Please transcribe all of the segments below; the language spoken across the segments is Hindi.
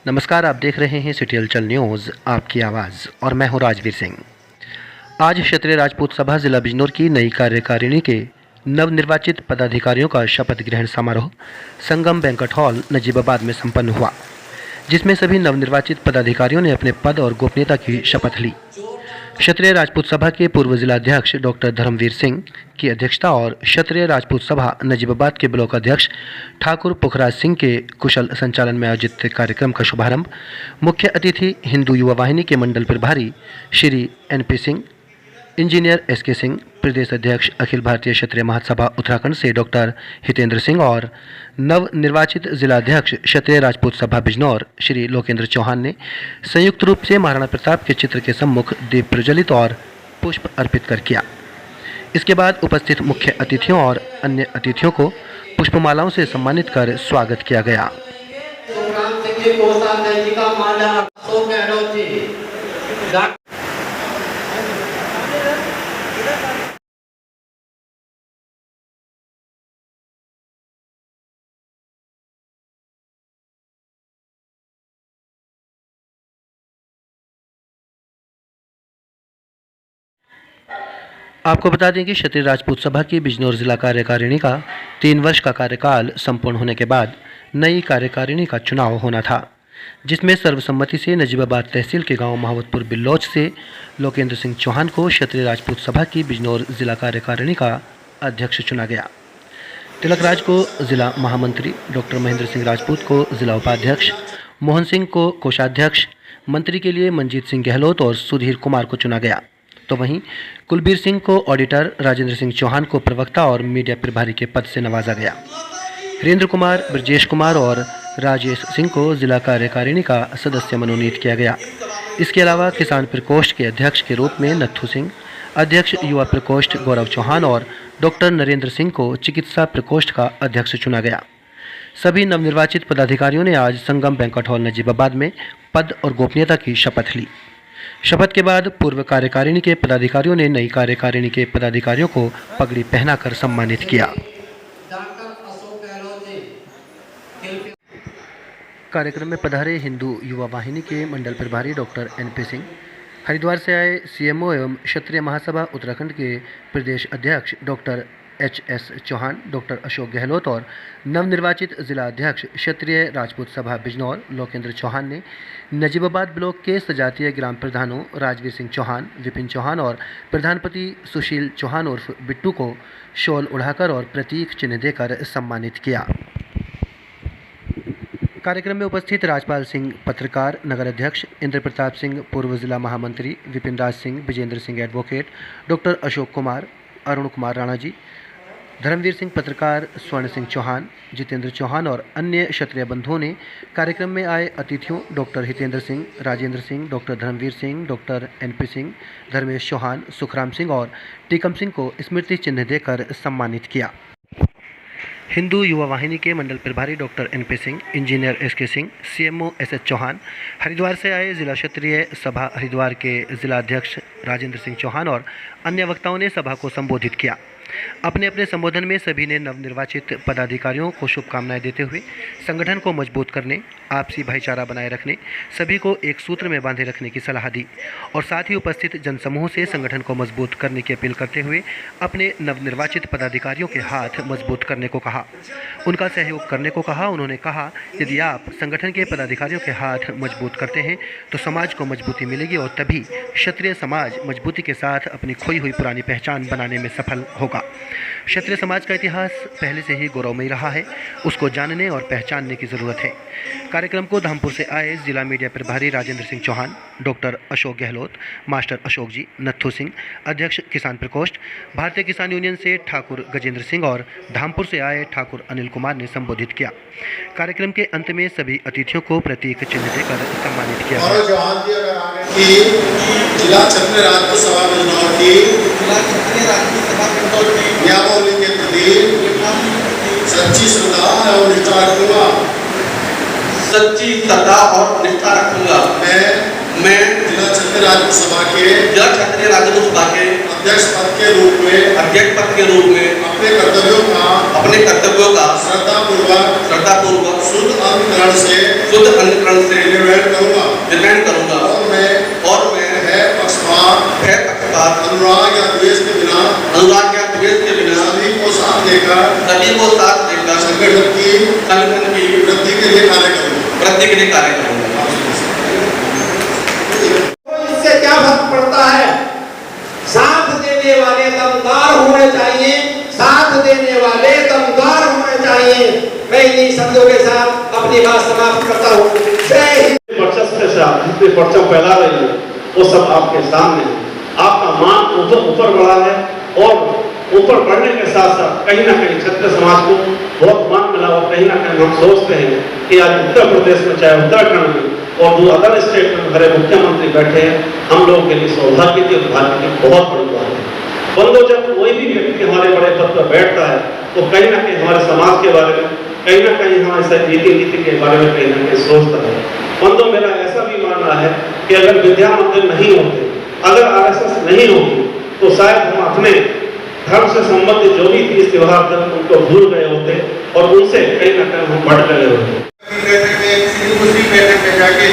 नमस्कार, आप देख रहे हैं सिटी हलचल न्यूज़, आपकी आवाज़, और मैं हूं राजवीर सिंह। आज क्षत्रिय राजपूत सभा जिला बिजनौर की नई कार्यकारिणी के नवनिर्वाचित पदाधिकारियों का शपथ ग्रहण समारोह संगम बैंक्वेट हॉल नजीबाबाद में संपन्न हुआ, जिसमें सभी नवनिर्वाचित पदाधिकारियों ने अपने पद और गोपनीयता की शपथ ली। क्षत्रिय राजपूत सभा के पूर्व जिलाध्यक्ष डॉक्टर धर्मवीर सिंह की अध्यक्षता और क्षत्रिय राजपूत सभा नजीबाबाद के ब्लॉक अध्यक्ष ठाकुर पुखराज सिंह के कुशल संचालन में आयोजित कार्यक्रम का शुभारंभ मुख्य अतिथि हिंदू युवा वाहिनी के मंडल प्रभारी Shri NP Singh, engineer SK Singh, प्रदेश अध्यक्ष अखिल भारतीय क्षत्रिय महासभा उत्तराखंड से डॉक्टर हितेंद्र सिंह और नवनिर्वाचित जिलाध्यक्ष क्षत्रिय राजपूत सभा बिजनौर श्री लोकेंद्र चौहान ने संयुक्त रूप से महाराणा प्रताप के चित्र के सम्मुख दीप प्रज्वलित और पुष्प अर्पित कर किया। इसके बाद उपस्थित मुख्य अतिथियों और अन्य अतिथियों को पुष्पमालाओं से सम्मानित कर स्वागत किया गया। आपको बता दें कि क्षत्रिय राजपूत सभा की बिजनौर जिला कार्यकारिणी का 3 वर्ष का कार्यकाल संपूर्ण होने के बाद नई कार्यकारिणी का चुनाव होना था, जिसमें सर्वसम्मति से नजीबाबाद तहसील के गांव महावतपुर बिल्लौच से लोकेंद्र सिंह चौहान को क्षत्रिय राजपूत सभा की बिजनौर जिला कार्यकारिणी का अध्यक्ष चुना गया। तिलकराज को जिला महामंत्री, डॉक्टर महेंद्र सिंह राजपूत को जिला उपाध्यक्ष, मोहन सिंह को कोषाध्यक्ष, मंत्री के लिए मंजीत सिंह गहलोत और सुधीर कुमार को चुना गया। तो वहीं कुलबीर सिंह को ऑडिटर, राजेंद्र सिंह चौहान को प्रवक्ता और मीडिया प्रभारी के पद से नवाजा गया। वीरेंद्र कुमार, ब्रजेश कुमार और राजेश सिंह को जिला कार्यकारिणी का सदस्य मनोनीत किया गया। इसके अलावा किसान प्रकोष्ठ के अध्यक्ष के रूप में नत्थू सिंह, अध्यक्ष युवा प्रकोष्ठ गौरव चौहान और डॉक्टर नरेंद्र सिंह को चिकित्सा प्रकोष्ठ का अध्यक्ष चुना गया। सभी नवनिर्वाचित पदाधिकारियों ने आज संगम बैंक्वेट हॉल नजीबाबाद में पद और गोपनीयता की शपथ ली। शपथ के बाद पूर्व कार्यकारिणी के पदाधिकारियों ने नई कार्यकारिणी के पदाधिकारियों को पगड़ी पहनाकर सम्मानित किया। कार्यक्रम में पधारे हिंदू युवा वाहिनी के मंडल प्रभारी डॉक्टर NP सिंह, हरिद्वार से आए CMO एवं क्षत्रिय महासभा उत्तराखंड के प्रदेश अध्यक्ष doctor HS Chauhan, doctor Ashok Gehlot और नवनिर्वाचित जिला अध्यक्ष क्षत्रिय राजपूत सभा बिजनौर लोकेंद्र चौहान ने नजीबाबाद ब्लॉक के सजातीय ग्राम प्रधानों राजवीर सिंह चौहान, विपिन चौहान और प्रधानपति सुशील चौहान उर्फ बिट्टू को शॉल उड़ाकर और प्रतीक चिन्ह देकर सम्मानित किया। कार्यक्रम में उपस्थित राजपाल सिंह पत्रकार, नगर अध्यक्ष इंद्र प्रताप सिंह, पूर्व जिला महामंत्री विपिन राज सिंह, विजेंद्र सिंह एडवोकेट, डॉक्टर अशोक कुमार, अरुण कुमार राणा जी, धर्मवीर सिंह पत्रकार, स्वर्ण सिंह चौहान, जितेंद्र चौहान और अन्य क्षत्रिय बंधुओं ने कार्यक्रम में आए अतिथियों doctor Hitendra Singh, Rajendra Singh, doctor Dharamveer Singh, doctor NP Singh, Dharmesh Chauhan, Sukhram Singh और टीकम सिंह को स्मृति चिन्ह देकर सम्मानित किया। हिंदू युवा वाहिनी के मंडल प्रभारी doctor NP Singh, engineer SK Singh, CMO SS Chauhan, Haridwar से आए जिला क्षत्रिय सभा हरिद्वार के जिलाध्यक्ष राजेंद्र सिंह चौहान और अन्य वक्ताओं ने सभा को संबोधित किया। अपने अपने संबोधन में सभी ने नवनिर्वाचित पदाधिकारियों को शुभकामनाएं देते हुए संगठन को मजबूत करने, आपसी भाईचारा बनाए रखने, सभी को एक सूत्र में बांधे रखने की सलाह दी और साथ ही उपस्थित जनसमूह से संगठन को मजबूत करने की अपील करते हुए अपने नवनिर्वाचित पदाधिकारियों के हाथ मजबूत करने को कहा, उनका सहयोग करने को कहा। उन्होंने कहा, यदि आप संगठन के पदाधिकारियों के हाथ मजबूत करते हैं तो समाज को मजबूती मिलेगी और तभी क्षत्रिय समाज मजबूती के साथ अपनी खोई हुई पुरानी पहचान बनाने में सफल होगा। क्षत्रिय समाज का इतिहास पहले से ही गौरवमयी रहा है, उसको जानने और पहचानने की जरूरत है। कार्यक्रम को धामपुर से आए जिला मीडिया प्रभारी राजेंद्र सिंह चौहान, डॉक्टर अशोक गहलोत, मास्टर अशोक जी, नत्थू सिंह, अध्यक्ष किसान प्रकोष्ठ, भारतीय किसान यूनियन से ठाकुर गजेंद्र सिंह और धामपुर से आए ठाकुर अनिल कुमार ने संबोधित किया। कार्यक्रम के अंत में सभी अतिथियों को प्रतीक चिन्ह देकर सम्मानित किया सच्ची श्रद्धा और निष्ठा रखूंगा। मैं जिला क्षत्रिय राजपूत सभा के अध्यक्ष पद के रूप में अपने कर्तव्यों का श्रद्धापूर्वक शुद्ध अंतःकरण से निर्वहन करूंगा और मैं भय पक्षपात अनुराग या द्वेष के बिना सभी को साथ लेकर संगठन की वृद्धि के लिए कार्य करूंगा। इससे क्या फर्क पड़ता है? साथ देने वाले दमदार होने चाहिए, मैं इन्हीं शब्दों के साथ अपनी बात समाप्त करता हूँ। जय हिंद। वर्चस्व के साथ जितने परचम फैला रही है वो सब आपके सामने है। आपका मान ऊपर बढ़ा है और ऊपर बढ़ने के साथ साथ कहीं ना कहीं क्षत्रिय समाज को बहुत मान मिला और कहीं ना कहीं हम सोचते हैं कि आज उत्तर प्रदेश में चाहे उत्तराखंड में और दो अदर स्टेट में हमारे मुख्यमंत्री बैठे हैं, हम लोगों के लिए सौभाग्य की दुर्भाग्य की बहुत बड़ी बात है। बंदो जब कोई भी व्यक्ति हमारे बड़े पद पर बैठता है तो कहीं ना कहीं हमारे समाज के बारे में, कहीं ना कहीं हमारे नीति के बारे में कहीं ना कहीं सोचता है। बंदो मेरा ऐसा भी मानना है कि अगर विद्या मंदिर नहीं होते, अगर RSS नहीं होती तो शायद हम अपने धर्म से संबंधित जो भी तीज त्योहार थे उनको भूल गए होते और उनसे कहीं ना कहीं हम बढ़ गए होते। दूसरी बैठक में जाके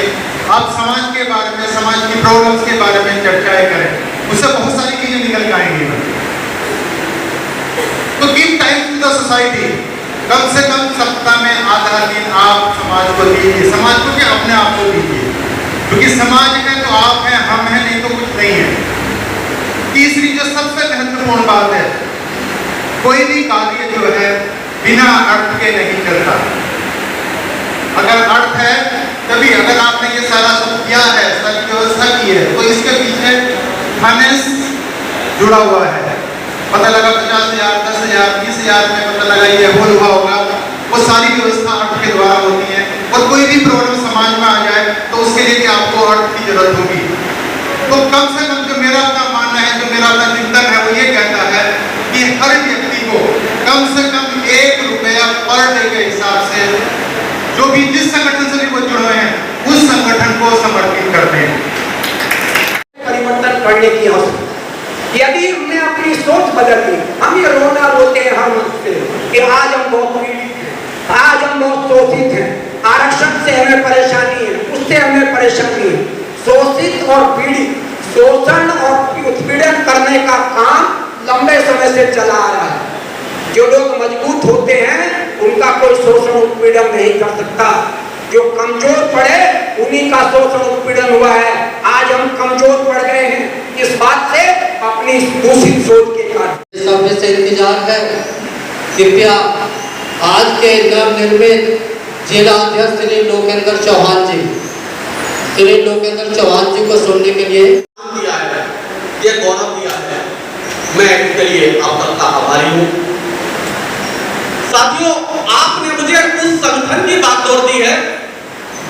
आप समाज के बारे में, समाज की प्रॉब्लम्स के बारे में चर्चाएं करें, उससे बहुत सारी चीजें निकल के आएंगी। तो give time to the society. कम से कम सप्ताह में आधा दिन आप समाज को दीजिए, समाज को क्या अपने आप को दीजिए, क्योंकि समाज है तो आप हैं, हम हैं, नहीं तो कुछ नहीं है। तीसरी जो सबसे महत्वपूर्ण बात है, कोई भी कार्य जो है बिना अर्थ के नहीं चलता। अगर अर्थ है तभी, अगर आपने ये सारा सब किया है, सारी व्यवस्था की है, तो इसके पीछे फाइनेंस जुड़ा हुआ है। पता लगा 50,000, 10,000, 20,000 में पता लगा ये हुआ होगा, वो सारी व्यवस्था अर्थ के द्वारा होती है। और कोई भी प्रॉब्लम समाज में आ जाए तो उसके लिए भी आपको अर्थ की जरूरत होगी। तो कम से कम जो मेरा अपना मानना है, जो मेरा अपना चिंतन है, वो ये कहता है कि हर व्यक्ति को कम से कम 1 रुपया पर डे के हिसाब से जो भी जिस संगठन से भी वो जुड़े हैं उस संगठन को समर्पित करते हैं। परिवर्तन करने की आवश्यकता। यदि हमने अपनी सोच बदल दी, हम ये रोना रोते हैं हर वक्त कि आज हम बहुत पीड़ित हैं, आज हम बहुत शोषित हैं, आरक्षण से हमें परेशानी है, उससे हमें परेशानी है। शोषित और पीड़ित, शोषण और उत्पीड़न करने का काम लंबे समय से चला आ रहा है। जो लोग मजबूत होते हैं उनका कोई शोषण उत्पीड़न नहीं कर सकता। जो कमजोर पड़े उन्हीं का शोषण उत्पीड़न हुआ है। आज हम कमजोर पड़ गए हैं इस बात से, अपनी दूषित सोच के कारण। सभ्य से इंतजार है, कृपया आज के नवनिर्मित जिला अध्यक्ष श्री लोकेंद्र चौहान जी को सुनने के लिए दिया है, ये गौरव दिया है, मैं इसके लिए आप सबका आभारी हूँ। साथियों, आपने मुझे उस संगठन की बात तोड़ दी है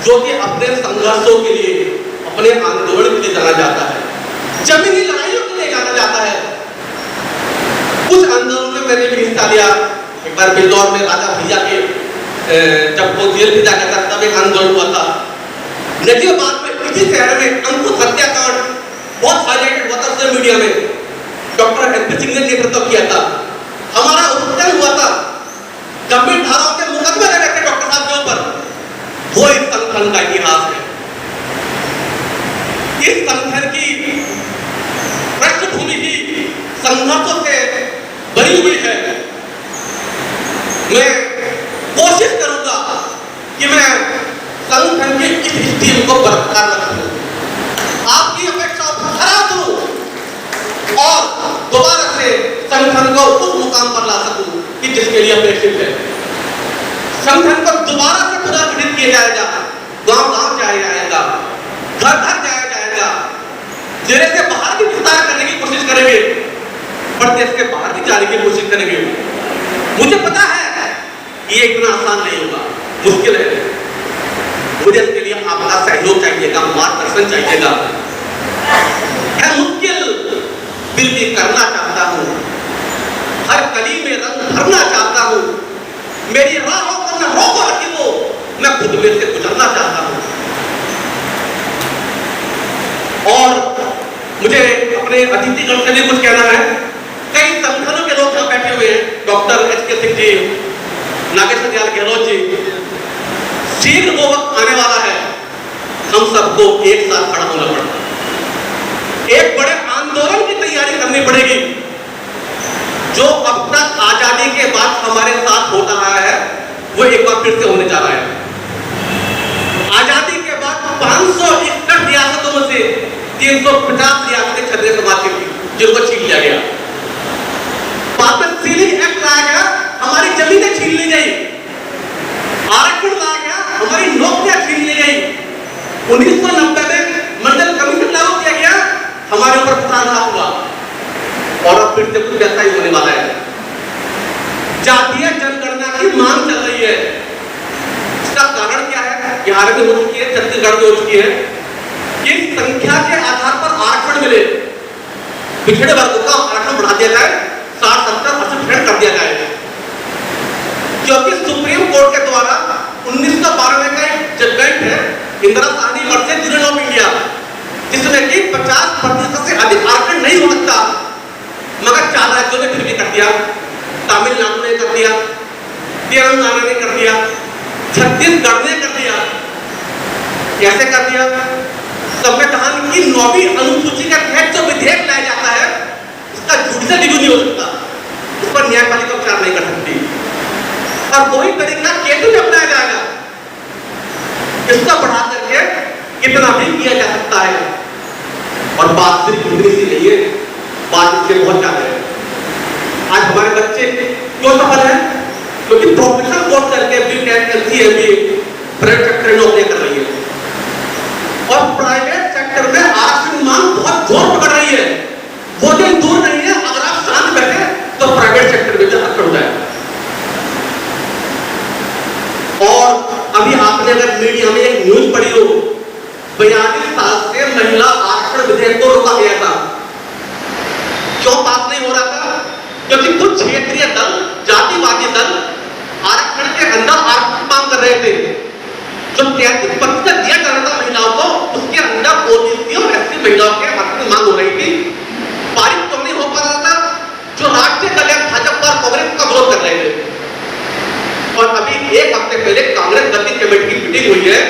जो कि अपने संघर्षों के लिए, अपने आंदोलन के लिए जाना जाता है, जमीनी लड़ाइयों के लिए जाना जाता है। कुछ आंदोलन में मैंने भी हिस्सा लिया। एक बार बिल्दौर में राजा भैया के जब वो जेल भेजा गया था तब एक आंदोलन हुआ था। नजीबाबाद में इसी शहर में अंकुश हत्याकांड बहुत हाईलाइटेड हुआ था सोशल मीडिया में, डॉक्टर MP सिंह ने नेतृत्व किया था। हमारा उत्पीड़न हुआ था, गंभीर धाराओं के मुकदमे लगे थे डॉक्टर साहब के ऊपर। वो इस संगठन का इतिहास है। इस संगठन की पृष्ठभूमि ही संघर्षों से भरी हुई है। मैं कोशिश करूंगा कि मैं संगठन की इस स्थिति को बरकरार रखूं, आपकी अपेक्षाओं को खरा करूं और दोबारा से संगठन को उस मुकाम पर ला सकूं कि जिसके लिए अपेक्षित है। संगठन को दोबारा से पुनर्गठित किया जाएगा, गांव-गांव जाया जाएगा, घर-घर जाया जाएगा, जिले से बाहर भी विस्तार करने की कोशिश करेंगे, प्रदेश के बाहर भी जाने की कोशिश करेंगे। मुझे पता है ये इतना आसान नहीं होगा, मुश्किल है। मुझे इसके लिए आपका सहयोग चाहिएगा, मार्गदर्शन चाहिएगा। है मुश्किल, फिर भी करना चाहता हूँ। हर कली में रंग भरना चाहता हूँ। मेरी राहों पर न रोको हटी वो, मैं खुद में से गुजरना चाहता हूँ। और मुझे अपने अतिथिगण से भी कुछ कहना है। कई संगठनों के लोग यहाँ बैठे हुए हैं, डॉक्टर HK सिंह जी, नागेश्वर दयाल गहलोत जी। शीघ्र वो वक्त आने वाला है, हम सबको एक साथ खड़ा होना पड़ेगा। एक बड़े आंदोलन की तैयारी करनी पड़ेगी, जो अब तक आजादी के बाद हमारे साथ होता रहा है, वो एक बार फिर से होने जा रहा है। आजादी के बाद 561 रियासतों में से 350 रियासतें क्षत्रिय समाज की थी, जिनको छीन लिया गया। बाद में सीलिंग एक्ट लाया गया, हमारी जमीनें छीन ली गई। आरक्षण लाया गया, हमारी नौकरियां छीन ली गई। 1990 में मंडल कमीशन लागू किया गया, हमारे ऊपर कुठारघात हुआ। और अब फिर से कुछ ऐसा ही होने वाला है। जातीय जनगणना की मांग चल रही है। इसका कारण क्या है? बिहार में हो चुकी है, छत्तीसगढ़ में हो चुकी है। किस संख्या के आधार पर आरक्षण मिले, पिछड़े वर्गों का आरक्षण बढ़ा दिया जाए, 60, 70, 80% कर दिया जाए। क्योंकि सुप्रीम कोर्ट के द्वारा 1992 का एक जजमेंट है, Indira Gandhi versus union of India, जिसमें कि 50% से अधिक आरक्षण नहीं हो सकता, मगर 4 राज्यों ने फिर भी कर दिया। तमिलनाडु ने कर दिया, तेलंगाना ने कर दिया, छत्तीसगढ़ ने कर दिया। कैसे कर दिया? संविधान की 9वीं अनुसूची के तहत जो विधेयक लाया जाता है, इसका जुडिशियल रिव्यू नहीं हो सकता, उस पर न्यायपालिका विचार नहीं कर सकती। और वही तरीका केंद्र में अपनाया जाएगा, इसका बढ़ा करके कितना भी किया जा सकता है। और बात सिर्फ हिंदी से नहीं है, बात इससे बहुत ज्यादा है। आज हमारे बच्चे क्यों सफल हैं? क्योंकि प्रोफेशनल कोर्स करके BTech, MCA, MBA private sector में नौकरियां कर रही है। और प्राइवेट सेक्टर में आरक्षण मांग बहुत जोर पकड़ रही है। वो दिन दूर नहीं है, अगर आप शांत बैठे तो प्राइवेट सेक्टर में आरक्षण हो जाएगा। और अभी आपने अगर मीडिया में एक न्यूज पढ़ी हो, 42 साल से महिला आरक्षण विधेयक को रोका गया था। क्यों पास नहीं हो रहा था? क्योंकि कुछ क्षेत्रीय दल, जातिवादी दल आरक्षण के अंदर आरक्षण मांग कर रहे थे। जो 33% दिया जा रहा था महिलाओं को, उसके अंदर OBC और SC महिलाओं के आरक्षण मांग हो रही थी। पारित तो नहीं हो पा रहा था, जो राष्ट्रीय दल है भाजपा और कांग्रेस का विरोध कर रहे थे। और अभी एक हफ्ते पहले कांग्रेस दल की कमेटी की मीटिंग हुई है,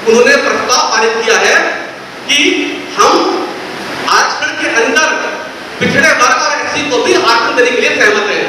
उन्होंने प्रस्ताव पारित किया है कि हम आरक्षण के अंदर पिछड़े वर्ग और SC को भी आरक्षण देने के लिए सहमत हैं।